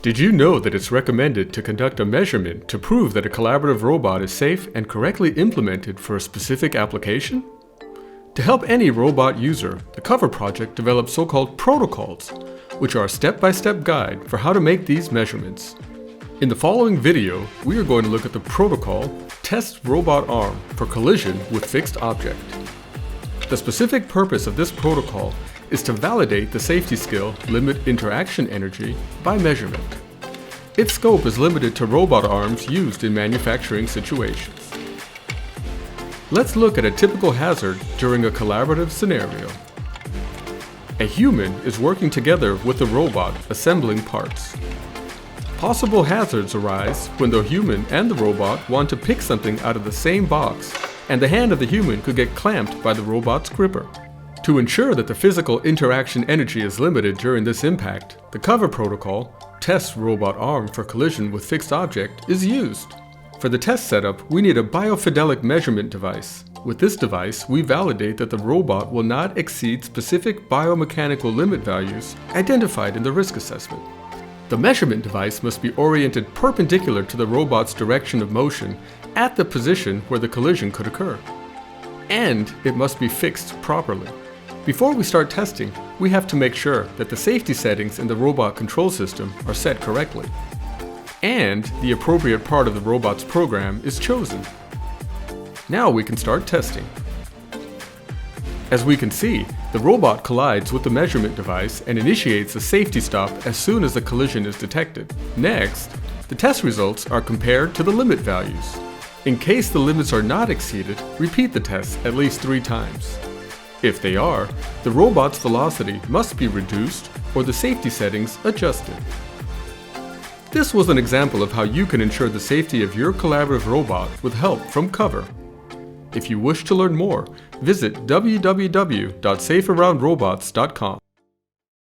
Did you know that it's recommended to conduct a measurement to prove that a collaborative robot is safe and correctly implemented for a specific application? To help any robot user, the COVR project developed so-called protocols, which are a step-by-step guide for how to make these measurements. In the following video, we are going to look at the protocol Test Robot Arm for Collision with Fixed Object. The specific purpose of this protocol is to validate the safety skill limit interaction energy by measurement. Its scope is limited to robot arms used in manufacturing situations. Let's look at a typical hazard during a collaborative scenario. A human is working together with a robot assembling parts. Possible hazards arise when the human and the robot want to pick something out of the same box, and the hand of the human could get clamped by the robot's gripper. To ensure that the physical interaction energy is limited during this impact, the COVR protocol, Test Robot Arm for Collision with Fixed Object, is used. For the test setup, we need a biofidelic measurement device. With this device, we validate that the robot will not exceed specific biomechanical limit values identified in the risk assessment. The measurement device must be oriented perpendicular to the robot's direction of motion at the position where the collision could occur. And it must be fixed properly. Before we start testing, we have to make sure that the safety settings in the robot control system are set correctly, and the appropriate part of the robot's program is chosen. Now we can start testing. As we can see, the robot collides with the measurement device and initiates a safety stop as soon as the collision is detected. Next, the test results are compared to the limit values. In case the limits are not exceeded, repeat the test at least 3 times. If they are, the robot's velocity must be reduced or the safety settings adjusted. This was an example of how you can ensure the safety of your collaborative robot with help from COVR. If you wish to learn more, visit www.safearoundrobots.com.